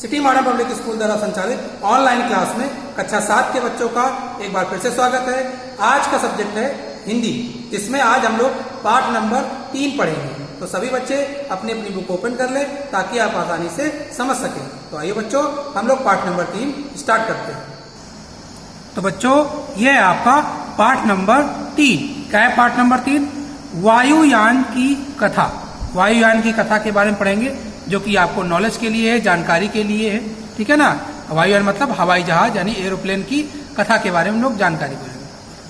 City model public school द्वारा संचालित online class में कक्षा 7 के बच्चों का एक बार फिर से स्वागत है। आज का सब्जेक्ट है हिंदी, जिसमें आज हम लोग पाठ नंबर 3 पढ़ेंगे। तो सभी बच्चे अपनी अपनी बुक ओपन कर लें ताकि आप आसानी से समझ सकें। तो आइए बच्चों, हम लोग पाठ नंबर 3 स्टार्ट करते हैं। तो बच्चों, ये है आपका पाठ नंबर 3। क्या है पाठ नंबर 3? वायुयान की कथा। वायुयान की कथा के बारे में पढ़ेंगे, जो कि आपको नॉलेज के लिए है, जानकारी के लिए है। ठीक है ना। वायुयान मतलब हवाई जहाज यानी एरोप्लेन की कथा के बारे में लोग जानकारी करेंगे।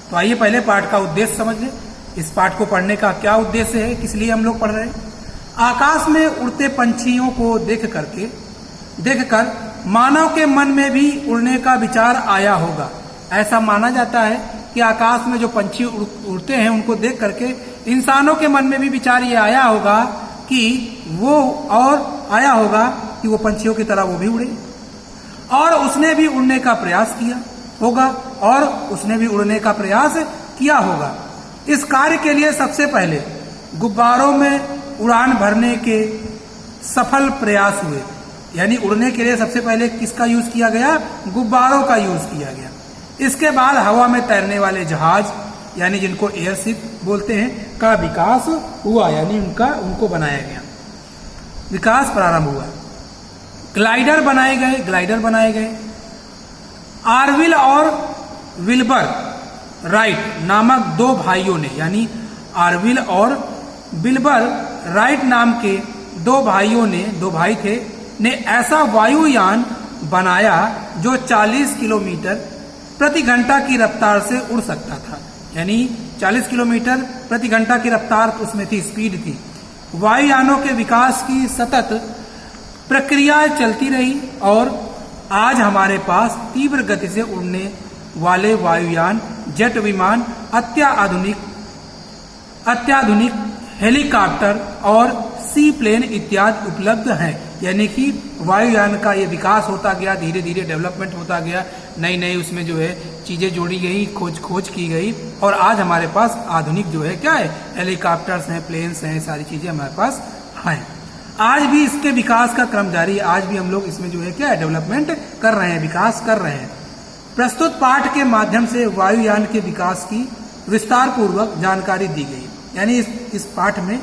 तो आइए पहले पाठ का उद्देश्य समझ लें। इस पाठ को पढ़ने का क्या उद्देश्य है, किस लिए हम लोग पढ़ रहे हैं। आकाश में उड़ते पंछियों को देखकर मानव के मन में भी उड़ने का विचार आया होगा। ऐसा माना जाता है कि आकाश में जो पंछी उड़ते हैं उनको देख करके इंसानों के मन में भी विचार ये आया होगा कि वो पंछियों की तरह वो भी उड़े, और उसने भी उड़ने का प्रयास किया होगा। इस कार्य के लिए सबसे पहले गुब्बारों में उड़ान भरने के सफल प्रयास हुए। यानी उड़ने के लिए सबसे पहले किसका यूज किया गया? गुब्बारों का यूज किया गया। इसके बाद हवा में तैरने वाले जहाज यानी जिनको एयरशिप बोलते हैं का विकास हुआ, यानी उनको बनाया गया, विकास प्रारंभ हुआ। ग्लाइडर बनाए गए। आर्विल और विल्बर राइट नामक दो भाइयों ने, यानी आर्विल और विल्बर राइट नाम के दो भाई थे ने ऐसा वायुयान बनाया जो 40 किलोमीटर प्रति घंटा की रफ्तार से उड़ सकता था। यानी 40 किलोमीटर प्रति घंटा की रफ्तार उसमें थी, स्पीड थी। वायुयानों के विकास की सतत प्रक्रिया चलती रही और आज हमारे पास तीव्र गति से उड़ने वाले वायुयान, जेट विमान, अत्याधुनिक हेलीकॉप्टर और सी प्लेन इत्यादि उपलब्ध हैं। यानी कि वायुयान का ये विकास होता गया, धीरे धीरे डेवलपमेंट होता गया, नई उसमें जो है चीजें जोड़ी गई, खोज की गई, और आज हमारे पास आधुनिक जो है क्या है, हेलीकॉप्टर्स हैं, प्लेन्स हैं, सारी चीजें हमारे पास हैं। आज भी इसके विकास का क्रम जारी है। आज भी हम लोग इसमें जो है क्या है, डेवलपमेंट कर रहे हैं, विकास कर रहे हैं। प्रस्तुत पाठ के माध्यम से वायुयान के विकास की विस्तार पूर्वक जानकारी दी गई। यानी इस पाठ में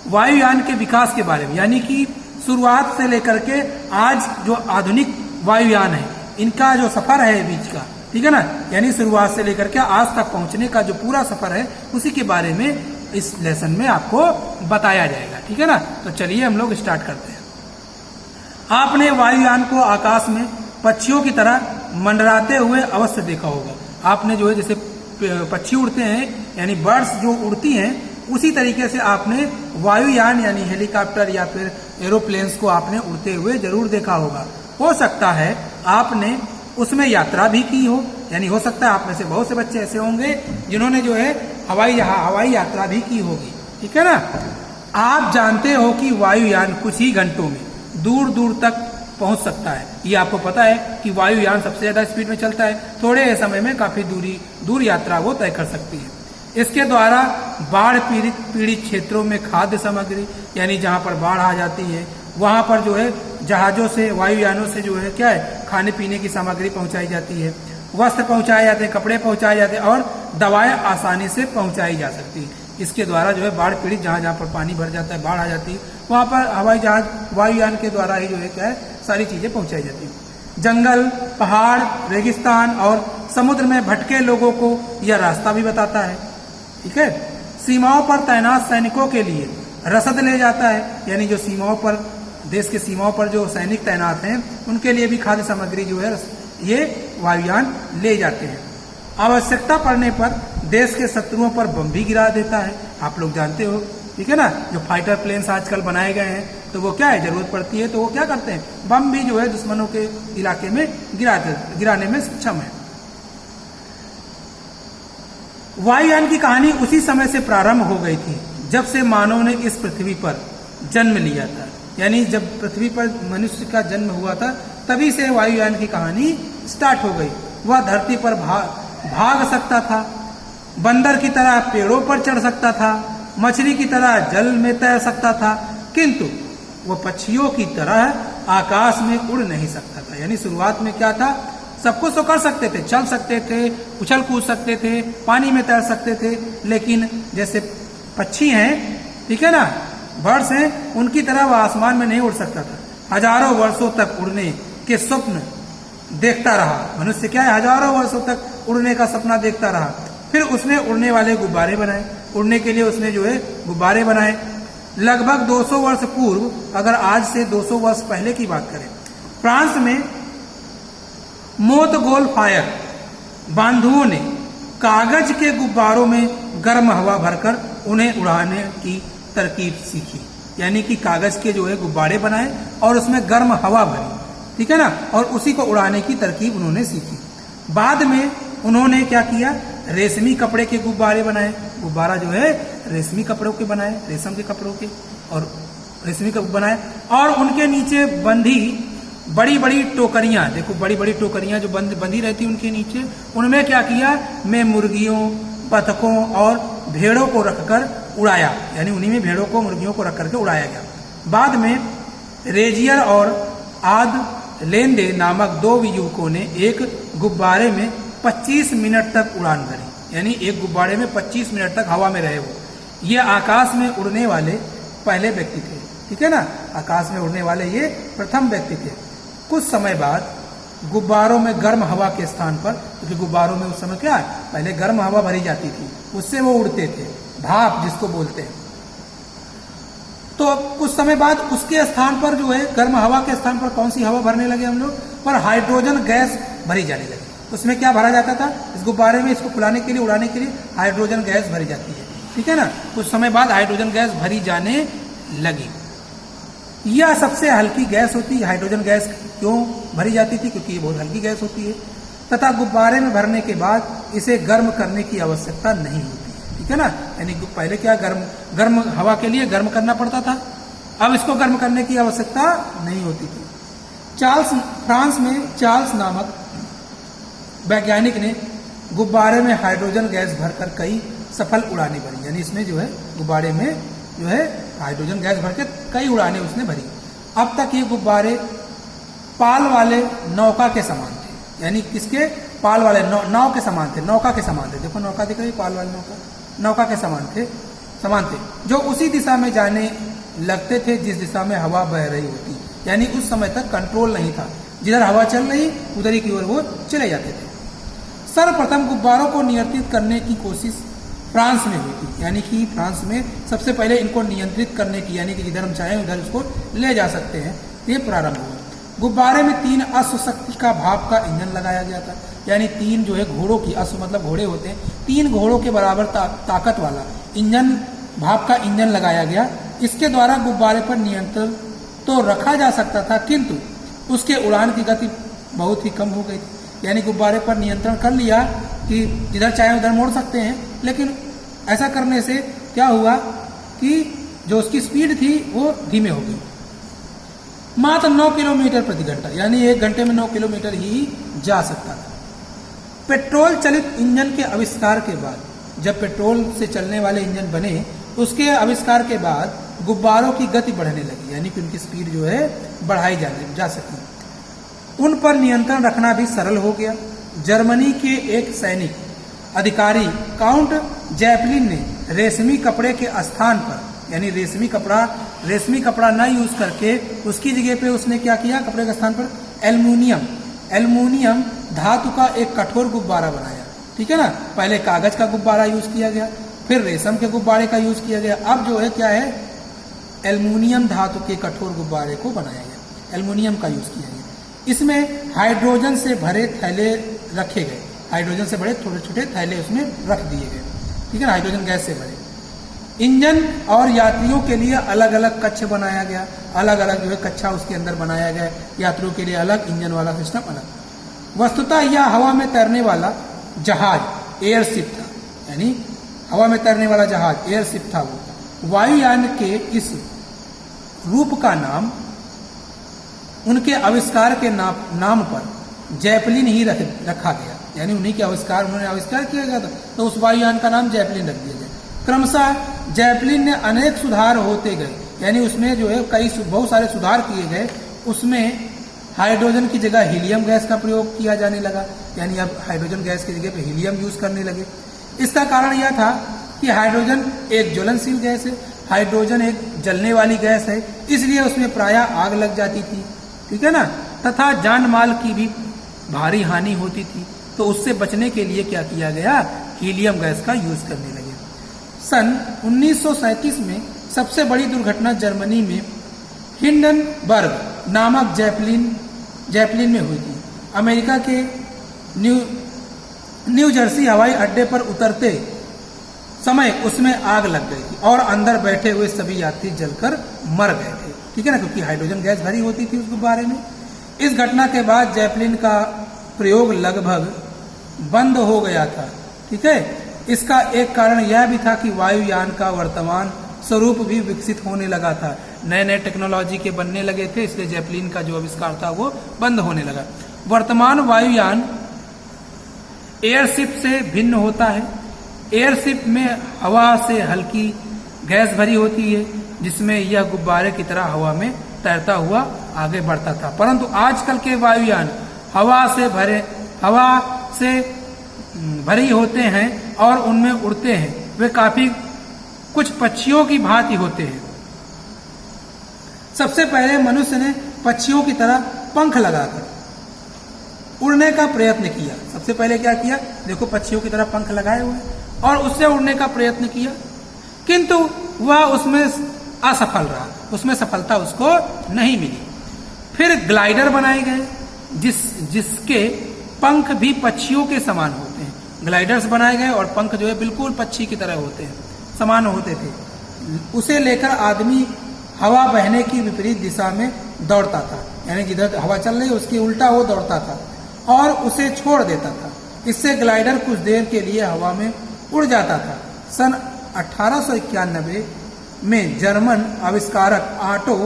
वायुयान के विकास के बारे में, यानी कि शुरुआत से लेकर के आज जो आधुनिक वायुयान है, इनका जो सफर है बीच का, ठीक है ना, यानी शुरुआत से लेकर के आज तक पहुंचने का जो पूरा सफर है, उसी के बारे में इस लेसन में आपको बताया जाएगा। ठीक है ना। तो चलिए हम लोग स्टार्ट करते हैं। आपने वायुयान को आकाश में पक्षियों की तरह मंडराते हुए अवश्य देखा होगा। आपने जो है जैसे पक्षी उड़ते हैं, यानी बर्ड्स जो उड़ती हैं, उसी तरीके से आपने वायुयान यानी हेलीकॉप्टर या फिर एरोप्लेन्स को आपने उड़ते हुए जरूर देखा होगा। हो सकता है आपने उसमें यात्रा भी की हो, यानी हो सकता है आप में से बहुत से बच्चे ऐसे होंगे जिन्होंने जो है हवाई यात्रा भी की होगी। ठीक है ना। आप जानते हो कि वायुयान कुछ ही घंटों में दूर दूर तक पहुंच सकता है। ये आपको पता है कि वायुयान सबसे ज्यादा स्पीड में चलता है, थोड़े समय में काफी दूर यात्रा वो तय कर सकती है। इसके द्वारा बाढ़ पीड़ित क्षेत्रों में खाद्य सामग्री, यानी जहां पर बाढ़ आ जाती है वहां पर जो है जहाजों से, वायुयानों से जो है क्या है, खाने पीने की सामग्री पहुंचाई जाती है, वस्त्र पहुंचाए जाते हैं, कपड़े पहुंचाए जाते हैं, और दवाएं आसानी से पहुंचाई जा सकती है। इसके द्वारा जो है बाढ़ पीड़ित जहां पर पानी भर जाता है, बाढ़ आ जाती है, वहां पर हवाई जहाज वायुयान के द्वारा ही जो है क्या है, सारी चीजें पहुंचाई जाती है। जंगल, पहाड़, रेगिस्तान और समुद्र में भटके लोगों को यह रास्ता भी बताता है। ठीक है। सीमाओं पर तैनात सैनिकों के लिए रसद ले जाता है, यानी जो सीमाओं पर, देश के सीमाओं पर जो सैनिक तैनात हैं, उनके लिए भी खाद्य सामग्री जो है ये वायुयान ले जाते हैं। आवश्यकता पड़ने पर देश के शत्रुओं पर बम भी गिरा देता है। आप लोग जानते हो, ठीक है ना, जो फाइटर प्लेन्स आजकल बनाए गए हैं, तो वो क्या है, जरूरत पड़ती है तो वो क्या करते हैं, बम भी जो है दुश्मनों के इलाके में गिराने में सक्षम है। वायुयान की कहानी उसी समय से प्रारंभ हो गई थी जब से मानव ने इस पृथ्वी पर जन्म लिया था। यानी जब पृथ्वी पर मनुष्य का जन्म हुआ था, तभी से वायुयान की कहानी स्टार्ट हो गई। वह धरती पर भाग सकता था, बंदर की तरह पेड़ों पर चढ़ सकता था, मछली की तरह जल में तैर सकता था, किंतु वह पक्षियों की तरह आकाश में उड़ नहीं सकता था। यानी शुरुआत में क्या था, सब कुछ तो कर सकते थे, चल सकते थे, उछल कूद सकते थे, पानी में तैर सकते थे, लेकिन जैसे पक्षी हैं, ठीक है ना, बर्ड्स हैं, उनकी तरह वह आसमान में नहीं उड़ सकता था। हजारों वर्षों तक उड़ने के स्वप्न देखता रहा। मनुष्य क्या है, हजारों वर्षों तक उड़ने का सपना देखता रहा। फिर उसने उड़ने वाले गुब्बारे बनाए। उड़ने के लिए उसने जो है गुब्बारे बनाए। लगभग 200 वर्ष पूर्व, अगर आज से 200 वर्ष पहले की बात करें, फ्रांस में मोंटगोल्फायर बांधुओं ने कागज के गुब्बारों में गर्म हवा भरकर उन्हें उड़ाने की तरकीब सीखी। यानी कि कागज के जो है गुब्बारे बनाए और उसमें गर्म हवा भरी, ठीक है ना, और उसी को उड़ाने की तरकीब उन्होंने सीखी। बाद में उन्होंने क्या किया, रेशमी कपड़े के गुब्बारे बनाए। गुब्बारा जो है रेशमी कपड़ों के बनाए, रेशम के कपड़ों के, और रेशमी कपड़े बनाए, और उनके नीचे बंधी बड़ी बड़ी टोकरियां, देखो बड़ी बड़ी टोकरियां जो बंधी रहती उनके नीचे, उनमें क्या किया, मैं मुर्गियों, बतखों और भेड़ों को रखकर उड़ाया। यानी उन्हीं में भेड़ों को, मुर्गियों को रख करके उड़ाया गया। बाद में रेजियर और आद लेंदे नामक 2 युवकों ने एक गुब्बारे में 25 मिनट तक उड़ान भरी। यानी एक गुब्बारे में 25 मिनट तक हवा में रहे वो। ये आकाश में उड़ने वाले पहले व्यक्ति थे, ठीक है ना, आकाश में उड़ने वाले ये प्रथम व्यक्ति थे। कुछ समय बाद गुब्बारों में गर्म हवा के स्थान पर, क्योंकि गुब्बारों में उस समय क्या है, पहले गर्म हवा भरी जाती थी, उससे वो उड़ते थे, भाप जिसको बोलते हैं। तो कुछ समय बाद उसके स्थान पर जो है, गर्म हवा के स्थान पर कौन सी हवा भरने लगे हम लोग, पर हाइड्रोजन गैस भरी जाने लगी। उसमें क्या भरा जाता था, इस गुब्बारे में इसको फुलाने के लिए, उड़ाने के लिए हाइड्रोजन गैस भरी जाती है, ठीक है ना। कुछ समय बाद हाइड्रोजन गैस भरी जाने लगी। यह सबसे हल्की गैस होती है। हाइड्रोजन गैस क्यों भरी जाती थी, क्योंकि ये बहुत हल्की गैस होती है, तथा गुब्बारे में भरने के बाद इसे गर्म करने की आवश्यकता नहीं होती, ठीक है ना। यानी पहले क्या, गर्म हवा के लिए गर्म करना पड़ता था, अब इसको गर्म करने की आवश्यकता नहीं होती थी। फ्रांस में चार्ल्स नामक वैज्ञानिक ने गुब्बारे में हाइड्रोजन गैस भरकर कई सफल उड़ानें भरी। यानी इसमें जो है गुब्बारे में जो है हाइड्रोजन गैस भर के कई उड़ानें उसने भरी। अब तक ये गुब्बारे पाल वाले नौका के समान थे। यानी किसके, पाल वाले नाव के समान थे, नौका के समान थे। देखो नौका दिख रही, पाल वाली नौका के समान थे, जो उसी दिशा में जाने लगते थे जिस दिशा में हवा बह रही होती। यानी उस समय तक कंट्रोल नहीं था, जिधर हवा चल रही उधर ही की ओर वो चले जाते थे। सर्वप्रथम गुब्बारों को नियंत्रित करने की कोशिश फ्रांस में हुई थी। यानी कि फ्रांस में सबसे पहले इनको नियंत्रित करने की, यानी कि जिधर हम चाहें उधर इसको ले जा सकते हैं, ये प्रारंभ हुआ। गुब्बारे में 3 अश्वशक्ति का भाप का इंजन लगाया गया था। यानी 3 जो है घोड़ों की, अश्व मतलब घोड़े होते हैं, 3 घोड़ों के बराबर ताकत वाला इंजन, भाप का इंजन लगाया गया। इसके द्वारा गुब्बारे पर नियंत्रण तो रखा जा सकता था, किंतु उसके उड़ान की गति बहुत ही कम हो गई थी। यानी गुब्बारे पर नियंत्रण कर लिया कि जिधर चाहे उधर मोड़ सकते हैं, लेकिन ऐसा करने से क्या हुआ कि जो उसकी स्पीड थी वो धीमे हो गई। मात्र 9 किलोमीटर प्रति घंटा, यानी 1 घंटे में 9 किलोमीटर ही जा सकता था। पेट्रोल चलित इंजन के आविष्कार के बाद, जब पेट्रोल से चलने वाले इंजन बने, उसके आविष्कार के बाद गुब्बारों की गति बढ़ने लगी। यानी कि उनकी स्पीड जो है बढ़ाई जा सकी। उन पर नियंत्रण रखना भी सरल हो गया। जर्मनी के एक सैनिक अधिकारी काउंट जैपलिन ने रेशमी कपड़े के स्थान पर, यानी रेशमी कपड़ा ना यूज करके उसकी जगह पे उसने क्या किया, कपड़े के स्थान पर एल्युमिनियम धातु का एक कठोर गुब्बारा बनाया, ठीक है ना। पहले कागज का गुब्बारा यूज किया गया, फिर रेशम के गुब्बारे का यूज किया गया, अब जो है क्या है, एल्युमिनियम धातु के कठोर गुब्बारे को बनाया गया, एल्युमिनियम का यूज किया गया। इसमें हाइड्रोजन से भरे थैले रखे गए, हाइड्रोजन से बड़े छोटे छोटे थैले उसमें रख दिए गए, ठीक है ना, हाइड्रोजन गैस से भरे। इंजन और यात्रियों के लिए अलग अलग कक्ष बनाया गया, अलग अलग जो है कक्षा उसके अंदर बनाया गया, यात्रियों के लिए अलग, इंजन वाला सिस्टम अलग। वस्तुतः यह हवा में तैरने वाला जहाज एयरशिप था, यानी हवा में तैरने वाला जहाज एयरशिप था। वो वायुयान के इस रूप का नाम उनके आविष्कार के नाम पर जैपलिन ही रखा गया। यानी उन्हीं के उन्होंने आविष्कार किया गया था, तो उस वायुयान का नाम जैपलिन रख दिया गया। क्रमशः जैपलिन ने अनेक सुधार होते गए, यानी उसमें जो है बहुत सारे सुधार किए गए। उसमें हाइड्रोजन की जगह हीलियम गैस का प्रयोग किया जाने लगा, यानी अब हाइड्रोजन गैस की जगह पे हीलियम यूज करने लगे। इसका कारण यह था कि हाइड्रोजन एक ज्वलनशील गैस है, हाइड्रोजन एक जलने वाली गैस है, इसलिए उसमें प्रायः आग लग जाती थी, ठीक है ना, तथा जान माल की भी भारी हानि होती थी। तो उससे बचने के लिए क्या किया गया, हीलियम गैस का यूज करने लगे। सन 1937 में सबसे बड़ी दुर्घटना जर्मनी में हिंडनबर्ग नामक जैपलिन में हुई थी। अमेरिका के न्यू जर्सी हवाई अड्डे पर उतरते समय उसमें आग लग गई थी और अंदर बैठे हुए सभी यात्री जलकर मर गए थे, ठीक है ना, क्योंकि हाइड्रोजन गैस भरी होती थी उस गुब्बारे में। इस घटना के बाद जैपलिन का प्रयोग लगभग बंद हो गया था, ठीक है। इसका एक कारण यह भी था कि वायुयान का वर्तमान स्वरूप भी विकसित होने लगा था, नए नए टेक्नोलॉजी के बनने लगे थे, इसलिए जैपलिन का जो आविष्कार था वो बंद होने लगा। वर्तमान वायुयान एयरशिप से भिन्न होता है। एयरशिप में हवा से हल्की गैस भरी होती है, जिसमें यह गुब्बारे की तरह हवा में तैरता हुआ आगे बढ़ता था, परंतु आजकल के वायुयान हवा से भरी होते हैं और उनमें उड़ते हैं। वे काफी कुछ पक्षियों की भांति होते हैं। सबसे पहले मनुष्य ने पक्षियों की तरह पंख लगाकर उड़ने का प्रयत्न किया। सबसे पहले क्या किया, देखो पक्षियों की तरह पंख लगाए हुए और उससे उड़ने का प्रयत्न किया, किंतु वह उसमें असफल रहा, उसमें सफलता उसको नहीं मिली। फिर ग्लाइडर बनाए गए जिसके पंख भी पक्षियों के समान होते हैं। ग्लाइडर्स बनाए गए और पंख जो है बिल्कुल पक्षी की तरह होते हैं, समान होते थे। उसे लेकर आदमी हवा बहने की विपरीत दिशा में दौड़ता था, यानी जिधर हवा चल रही है उसके उल्टा वो दौड़ता था और उसे छोड़ देता था। इससे ग्लाइडर कुछ देर के लिए हवा में उड़ जाता था। सन 1891 में जर्मन आविष्कारक ऑटो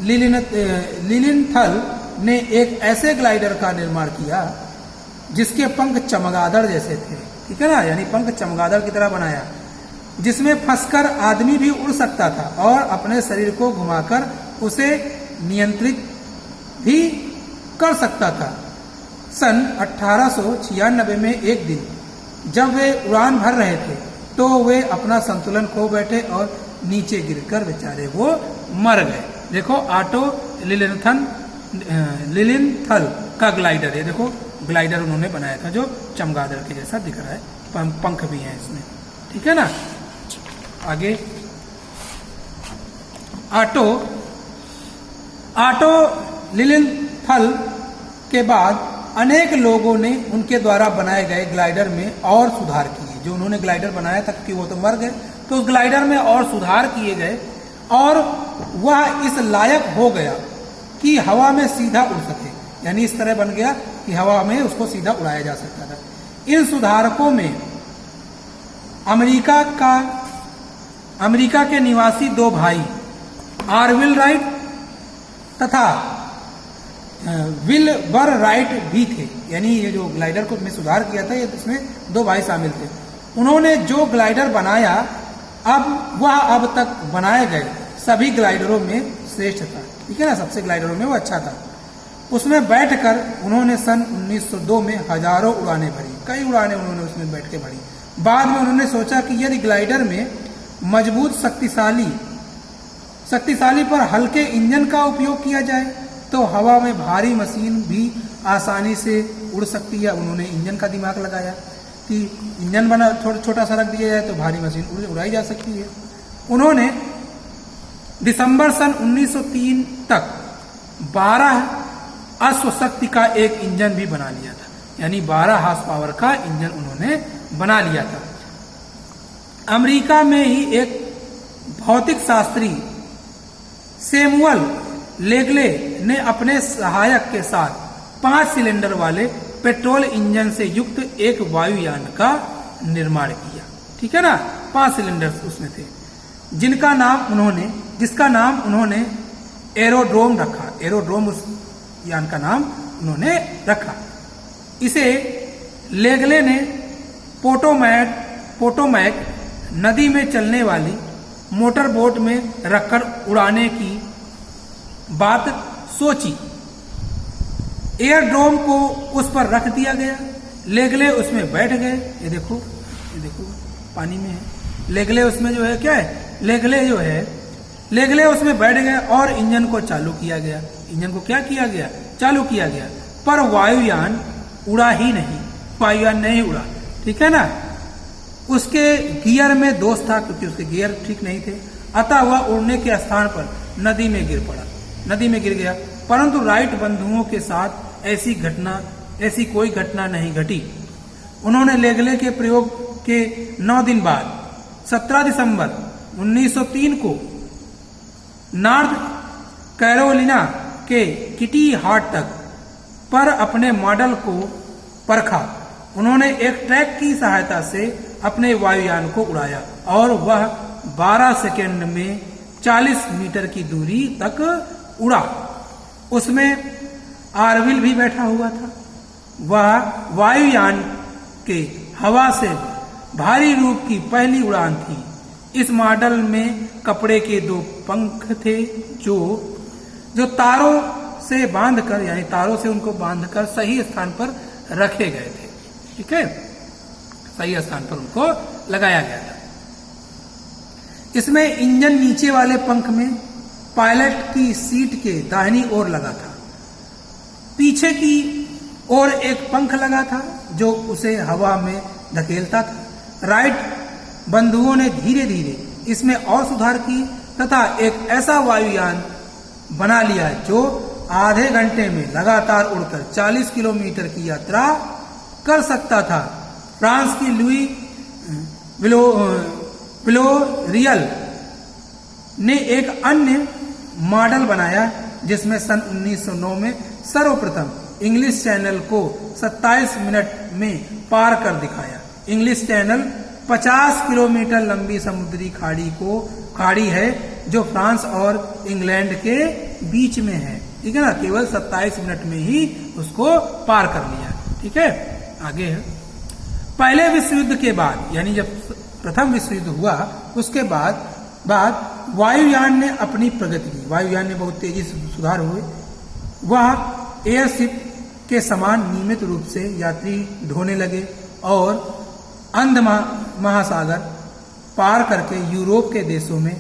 लिलिनथल ने एक ऐसे ग्लाइडर का निर्माण किया जिसके पंख चमगादड़ जैसे थे, ठीक है ना, यानी पंख चमगादड़ की तरह बनाया, जिसमें फंसकर आदमी भी उड़ सकता था और अपने शरीर को घुमाकर उसे नियंत्रित भी कर सकता था। सन 1896 में एक दिन जब वे उड़ान भर रहे थे तो वे अपना संतुलन खो बैठे और नीचे गिरकर बेचारे वो मर गए। देखो ऑटो लिलिनथल का ग्लाइडर है, देखो ग्लाइडर उन्होंने बनाया था जो चमगादड़ के जैसा दिख रहा है, पंख भी हैं इसमें, ठीक है ना। आगे ऑटो लिलिनथल के बाद अनेक लोगों ने उनके द्वारा बनाए गए ग्लाइडर में और सुधार किए। जो उन्होंने ग्लाइडर बनाया था क्योंकि वो तो मर गए, तो उस ग्लाइडर में और सुधार किए गए और वह इस लायक हो गया कि हवा में सीधा उड़ सके, यानी इस तरह बन गया कि हवा में उसको सीधा उड़ाया जा सकता था। इन सुधारकों में अमेरिका के निवासी दो भाई आरविल राइट तथा विल्बर राइट भी थे, यानी ये जो ग्लाइडर को में सुधार किया था ये इसमें दो भाई शामिल थे। उन्होंने जो ग्लाइडर बनाया अब तक बनाए गए सभी ग्लाइडरों में श्रेष्ठ था, ठीक है ना, सबसे ग्लाइडरों में वो अच्छा था। उसमें बैठकर उन्होंने सन 1902 में हजारों उड़ानें भरी, कई उड़ानें उन्होंने उसमें बैठ के भरी। बाद में उन्होंने सोचा कि यदि ग्लाइडर में मजबूत शक्तिशाली पर हल्के इंजन का उपयोग किया जाए तो हवा में भारी मशीन भी आसानी से उड़ सकती है। उन्होंने इंजन का दिमाग लगाया कि इंजन बना छोटा सा रख दिया जाए तो भारी मशीन उड़ाई जा सकती है। उन्होंने दिसंबर सन 1903 तक 12 अश्वशक्ति का एक इंजन भी बना लिया था, यानी 12 हार्स पावर का इंजन उन्होंने बना लिया था। अमेरिका में ही एक भौतिक शास्त्री सैमुअल लेगले ने अपने सहायक के साथ 5 सिलेंडर वाले पेट्रोल इंजन से युक्त एक वायुयान का निर्माण किया, ठीक है ना। 5 सिलेंडर उसमें थे जिसका नाम उन्होंने एरोड्रोम रखा। एरोड्रोम उस यान का नाम उन्होंने रखा। इसे लेगले ने पोटोमैक नदी में चलने वाली मोटर बोट में रखकर उड़ाने की बात सोची। एयरड्रोम को उस पर रख दिया गया। लेगले उसमें बैठ गए। ये देखो पानी में है। लेगले उसमें जो है क्या है, लेगले उसमें बैठ गए और इंजन को चालू किया गया। इंजन को क्या किया गया, चालू किया गया। पर वायुयान उड़ा ही नहीं, वायुयान नहीं उड़ा, ठीक है ना। उसके गियर में दोष था, क्योंकि उसके गियर ठीक नहीं थे, अतः वह उड़ने के स्थान पर नदी में गिर पड़ा, नदी में गिर गया। परंतु राइट बंधुओं के साथ ऐसी कोई घटना नहीं घटी। उन्होंने लेगले के प्रयोग के 9 दिन बाद 17 दिसंबर 1903 को नॉर्थ कैरोलिना के किटी हार्ट तक पर अपने मॉडल को परखा। उन्होंने एक ट्रैक की सहायता से अपने वायुयान को उड़ाया और वह 12 सेकंड में 40 मीटर की दूरी तक उड़ा। उसमें आरविल भी बैठा हुआ था। वह वायुयान के हवा से भारी रूप की पहली उड़ान थी। इस मॉडल में कपड़े के 2 पंख थे जो तारों से बांधकर, यानी तारों से उनको बांधकर सही स्थान पर रखे गए थे, ठीक है, सही स्थान पर उनको लगाया गया था। इसमें इंजन नीचे वाले पंख में पायलट की सीट के दाहिनी ओर लगा था। पीछे की ओर एक पंख लगा था जो उसे हवा में धकेलता था। राइट बंधुओं ने धीरे धीरे इसमें और सुधार की तथा एक ऐसा वायुयान बना लिया जो आधे घंटे में लगातार उड़कर 40 किलोमीटर की यात्रा कर सकता था। फ्रांस की लुई विलोरियल ने एक अन्य मॉडल बनाया जिसमें सन 1909 में सर्वप्रथम इंग्लिश चैनल को 27 मिनट में पार कर दिखाया। इंग्लिश चैनल 50 किलोमीटर लंबी समुद्री खाड़ी है जो फ्रांस और इंग्लैंड के बीच में है, ठीक है ना। केवल 27 मिनट में ही उसको पार कर लिया, ठीक है। आगे है, पहले विश्व युद्ध के बाद, यानी जब प्रथम विश्व युद्ध हुआ उसके बाद वायुयान ने अपनी प्रगति की। वायुयान में बहुत तेजी से सुधार हुए। वह एयरशिप के समान नियमित रूप से यात्री ढोने लगे और अंध महासागर पार करके यूरोप के देशों में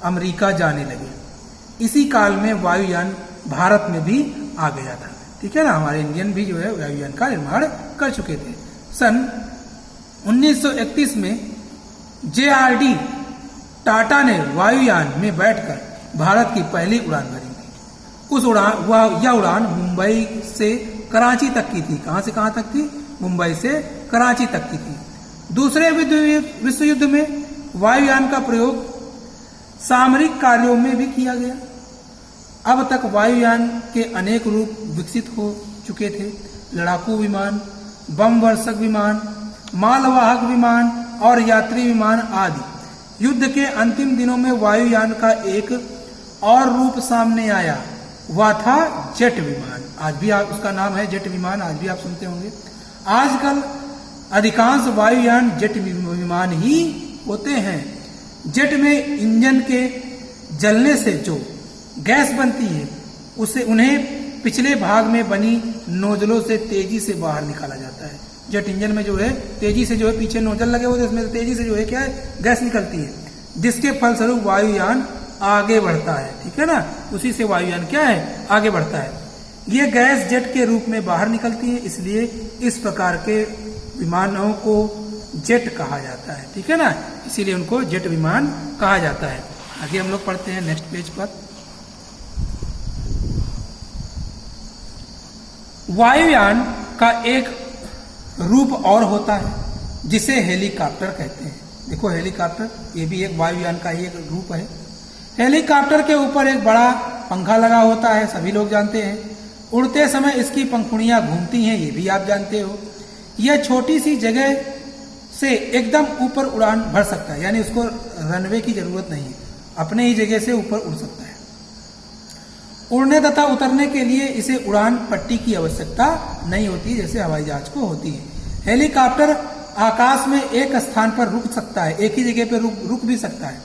अमेरिका जाने लगे। इसी काल में वायुयान भारत में भी आ गया था, ठीक है ना। हमारे इंडियन भी जो है वायुयान का निर्माण कर चुके थे। सन 1931 में JRD टाटा ने वायुयान में बैठकर भारत की पहली उड़ान भरी थी। यह उड़ान मुंबई से कराची तक की थी। कहां से कहां तक थी? मुंबई से कराची तक की थी। दूसरे विश्व युद्ध में वायुयान का प्रयोग सामरिक कार्यों में भी किया गया। अब तक वायुयान के अनेक रूप विकसित हो चुके थे। लड़ाकू विमान, बम वर्षक विमान, मालवाहक विमान और यात्री विमान आदि। युद्ध के अंतिम दिनों में वायुयान का एक और रूप सामने आया, वह था जेट विमान। आज भी उसका नाम है जेट विमान, आज भी आप सुनते होंगे। आजकल अधिकांश वायुयान जेट विमान ही होते हैं। जेट में इंजन के जलने से जो गैस बनती है उन्हें पिछले भाग में बनी नोजलों से तेजी से बाहर निकाला जाता है। जेट इंजन में जो है तेजी से जो है पीछे नोजल लगे होते हैं, उसमें तेजी से जो है क्या है, गैस निकलती है, जिसके फलस्वरूप वायुयान आगे बढ़ता है, ठीक है ना। उसी से वायुयान क्या है, आगे बढ़ता है। ये गैस जेट के रूप में बाहर निकलती है, इसलिए इस प्रकार के विमानों को जेट कहा जाता है, ठीक है ना। इसीलिए उनको जेट विमान कहा जाता है। आगे हम लोग पढ़ते हैं नेक्स्ट पेज पर। वायुयान का एक रूप और होता है जिसे हेलीकॉप्टर कहते हैं। देखो हेलीकॉप्टर, ये भी एक वायुयान का ही एक रूप है। हेलीकॉप्टर के ऊपर एक बड़ा पंखा लगा होता है, सभी लोग जानते हैं। उड़ते समय इसकी पंखुड़ियां घूमती हैं, ये भी आप जानते हो। यह छोटी सी जगह से एकदम ऊपर उड़ान भर सकता है, यानी उसको रनवे की जरूरत नहीं है, अपने ही जगह से ऊपर उड़ सकता है। उड़ने तथा उतरने के लिए इसे उड़ान पट्टी की आवश्यकता नहीं होती जैसे हवाई जहाज को होती है। हेलीकॉप्टर आकाश में एक स्थान पर रुक सकता है, एक ही जगह पर रुक भी सकता है।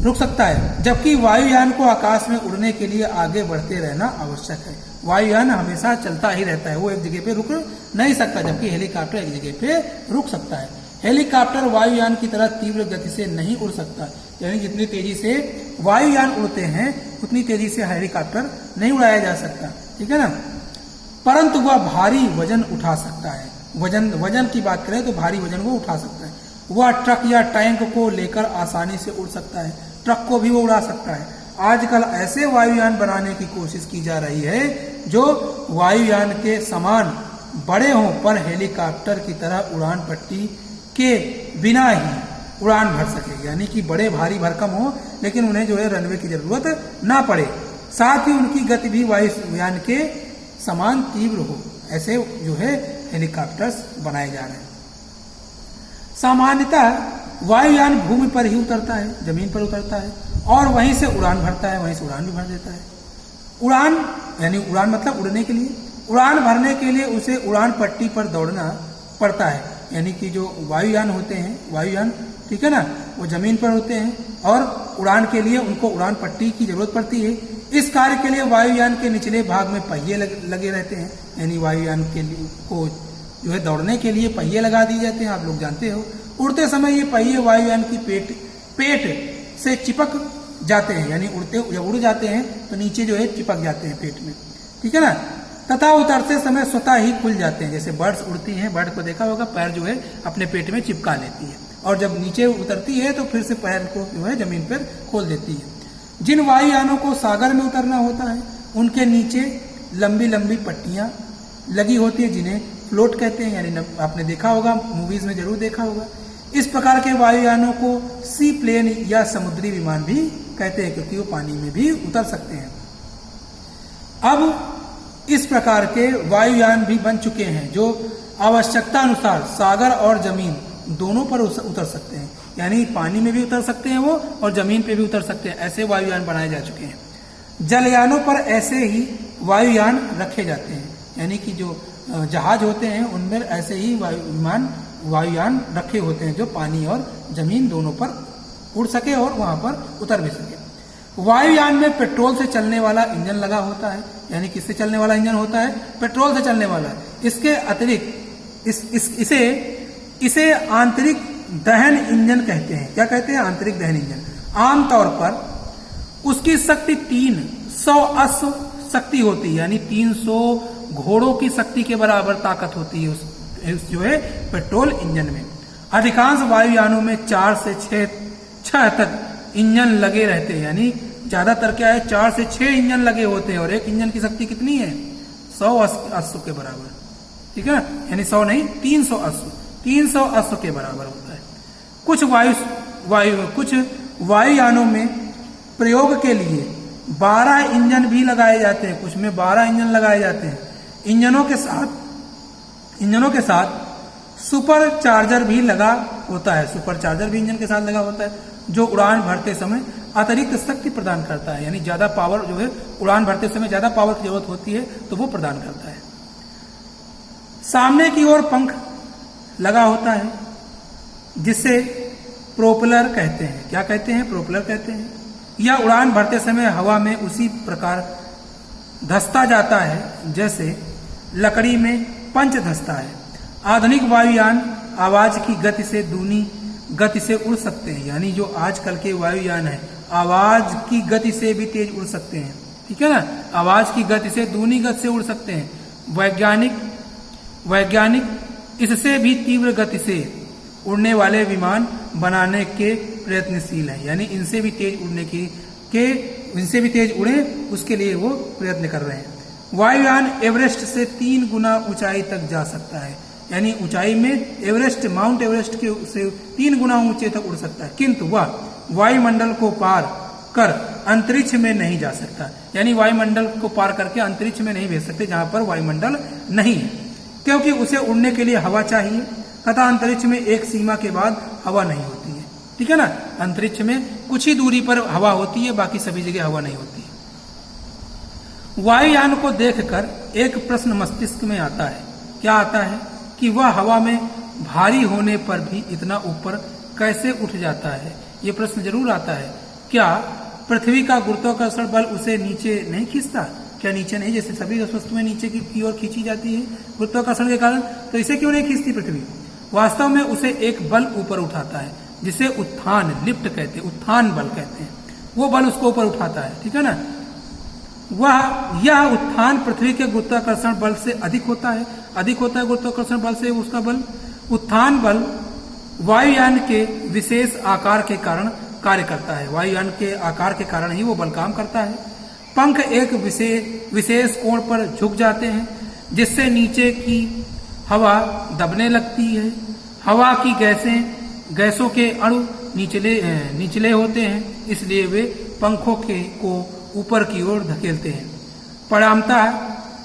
रुक सकता है, जबकि वायुयान को आकाश में उड़ने के लिए आगे बढ़ते रहना आवश्यक है। वायुयान हमेशा चलता ही रहता है, वो एक जगह पे रुक नहीं सकता, जबकि हेलीकॉप्टर एक जगह पे रुक सकता है। हेलीकॉप्टर वायुयान की तरह तीव्र गति से नहीं उड़ सकता, यानी जितनी तेजी से वायुयान उड़ते हैं उतनी तेजी से हेलीकॉप्टर नहीं उड़ाया जा सकता, ठीक है ना। परंतु वह भारी वजन उठा सकता है। वजन की बात करें तो भारी वजन वो उठा सकता है। वह ट्रक या टैंक को लेकर आसानी से उड़ सकता है, ट्रक को भी वो उड़ा सकता है। आजकल ऐसे वायुयान बनाने की कोशिश की जा रही है जो वायुयान के समान बड़े हों पर हेलीकॉप्टर की तरह उड़ान पट्टी के बिना ही उड़ान भर सके, यानी कि बड़े भारी भरकम हो लेकिन उन्हें जो है रनवे की जरूरत ना पड़े, साथ ही उनकी गति भी वायुयान के समान तीव्र हो। ऐसे जो है हेलीकॉप्टर्स बनाए जा रहे हैं। सामान्यतः वायुयान भूमि पर ही उतरता है, जमीन पर उतरता है और वहीं से उड़ान भरता है, वहीं से उड़ान भी भर देता है। उड़ान यानी उड़ान मतलब उड़ने के लिए, उड़ान भरने के लिए उसे उड़ान पट्टी पर दौड़ना पड़ता है, यानी कि जो वायुयान होते हैं, वायुयान ठीक है ना, वो जमीन पर होते हैं और उड़ान के लिए उनको उड़ान पट्टी की जरूरत पड़ती है। इस कार्य के लिए वायुयान के निचले भाग में पहिए लगे रहते हैं, यानी वायुयान के लिए को जो है दौड़ने के लिए पहिए लगा दिए जाते हैं, आप लोग जानते हो। उड़ते समय ये पहिए वायुयान की पेट से चिपक जाते हैं, यानी जब उड़ जाते हैं तो नीचे जो है चिपक जाते हैं पेट में, ठीक है ना, तथा उतरते समय स्वतः ही खुल जाते हैं। जैसे बर्ड्स उड़ती हैं, बर्ड को देखा होगा, पैर जो है अपने पेट में चिपका लेती है और जब नीचे उतरती है तो फिर से पैर को जो है जमीन पर खोल देती है। जिन वायुयानों को सागर में उतरना होता है उनके नीचे लंबी लंबी पट्टियां लगी होती है, जिन्हें फ्लोट कहते हैं, यानी आपने देखा होगा, मूवीज में जरूर देखा होगा। इस प्रकार के वायुयानों को सी प्लेन या समुद्री विमान भी कहते हैं, क्योंकि वो पानी में भी उतर सकते हैं। अब इस प्रकार के वायुयान भी बन चुके हैं जो आवश्यकता अनुसार सागर और जमीन दोनों पर उतर सकते हैं, यानी पानी में भी उतर सकते हैं वो और जमीन पे भी उतर सकते हैं। ऐसे वायुयान बनाए जा चुके हैं। जलयानों पर ऐसे ही वायुयान रखे जाते हैं, यानी कि जो जहाज होते हैं उनमें ऐसे ही वायुयान रखे होते हैं जो पानी और जमीन दोनों पर उड़ सके और वहां पर उतर भी सके। वायुयान में पेट्रोल से चलने वाला इंजन लगा होता है, यानी किससे चलने वाला इंजन होता है? पेट्रोल से चलने वाला। इसके अतिरिक्त इसे आंतरिक दहन इंजन कहते हैं। क्या कहते हैं? आंतरिक दहन इंजन। आमतौर पर उसकी शक्ति 300 अश्व शक्ति होती है, यानी 300 घोड़ों की शक्ति के बराबर ताकत होती है उस जो है पेट्रोल इंजन में। अधिकांश वायुयानों में 4 से 6 तक इंजन लगे रहते हैं, यानी ज्यादातर क्या है 4 से 6 इंजन लगे होते हैं और एक इंजन की शक्ति कितनी है? 100 अश्व के बराबर, ठीक है ना, यानी 100 नहीं 300 अश्व, 300 अश्व के बराबर होता है। कुछ वायुयानों में प्रयोग के लिए 12 इंजन भी लगाए जाते हैं, कुछ में 12 इंजन लगाए जाते हैं। इंजनों के साथ सुपर चार्जर भी लगा होता है, सुपर चार्जर भी इंजन के साथ लगा होता है, जो उड़ान भरते समय अतिरिक्त शक्ति प्रदान करता है, यानी ज्यादा पावर जो है उड़ान भरते समय ज्यादा पावर की जरूरत होती है तो वो प्रदान करता है। सामने की ओर पंख लगा होता है जिसे प्रोपेलर कहते हैं। क्या कहते हैं? प्रोपेलर कहते हैं। यह उड़ान भरते समय हवा में उसी प्रकार धंसता जाता है जैसे लकड़ी में पंच धंसता है। आधुनिक वायुयान आवाज की गति से दूनी गति से उड़ सकते हैं, यानी जो आजकल के वायुयान है आवाज की गति से भी तेज उड़ सकते हैं, ठीक है ना, आवाज की गति से दूनी गति से उड़ सकते हैं। वैज्ञानिक इससे भी तीव्र गति से उड़ने वाले विमान बनाने के प्रयत्नशील हैं, यानी इनसे भी तेज उड़ने इनसे भी तेज उड़े उसके लिए वो प्रयत्न कर रहे हैं। वायुयान एवरेस्ट से 3 गुना ऊंचाई तक जा सकता है, यानी ऊंचाई में एवरेस्ट, माउंट एवरेस्ट के से 3 गुना ऊंचे तक उड़ सकता है, किंतु वह वायुमंडल को पार कर अंतरिक्ष में नहीं जा सकता, यानी वायुमंडल को पार करके अंतरिक्ष में नहीं भेज सकते जहां पर वायुमंडल नहीं है, क्योंकि उसे उड़ने के लिए हवा चाहिए तथा अंतरिक्ष में एक सीमा के बाद हवा नहीं होती है, ठीक है ना। अंतरिक्ष में कुछ ही दूरी पर हवा होती है, बाकी सभी जगह हवा नहीं होती है। वायुयान को देखकर एक प्रश्न मस्तिष्क में आता है। क्या आता है? कि वह हवा में भारी होने पर भी इतना ऊपर कैसे उठ जाता है। ये प्रश्न जरूर आता है क्या पृथ्वी का गुरुत्वाकर्षण बल उसे नीचे नहीं खींचता? क्या नीचे नहीं, जैसे सभी वस्तुएं नीचे की ओर खींची जाती है गुरुत्वाकर्षण के कारण, तो इसे क्यों नहीं खींचती पृथ्वी? वास्तव में उसे एक बल ऊपर उठाता है जिसे उत्थान, लिफ्ट कहते हैं, उत्थान बल कहते हैं। वो बल उसको ऊपर उठाता है, ठीक है ना। यह उत्थान पृथ्वी के गुरुत्वाकर्षण बल से अधिक होता है गुरुत्वाकर्षण बल से उसका बल। उत्थान बल वायुयान के विशेष आकार के कारण कार्य करता है, वायुयान के आकार के कारण ही वो बल काम करता है। पंख एक विशेष कोण पर झुक जाते हैं जिससे नीचे की हवा दबने लगती है। हवा की गैसों के अणु निचले होते हैं, इसलिए वे पंखों को ऊपर की ओर धकेलते हैं। परिणामतः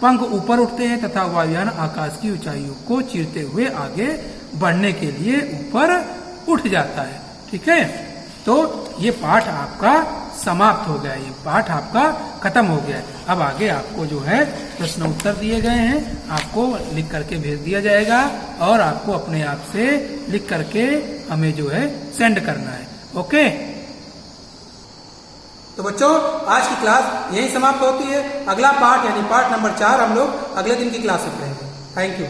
पंख ऊपर उठते हैं तथा वायुयान आकाश की ऊंचाइयों को चीरते हुए आगे बढ़ने के लिए ऊपर उठ जाता है। ठीक है, तो ये पाठ आपका समाप्त हो गया, ये पाठ आपका खत्म हो गया। अब आगे आपको जो है प्रश्न उत्तर दिए गए हैं, आपको लिख करके भेज दिया जाएगा और आपको अपने आप से लिख करके हमें जो है सेंड करना है। ओके, तो बच्चों आज की क्लास यही समाप्त होती है। अगला पाठ यानी पाठ नंबर 4 हम लोग अगले दिन की क्लास में पढ़ेंगे। Thank you.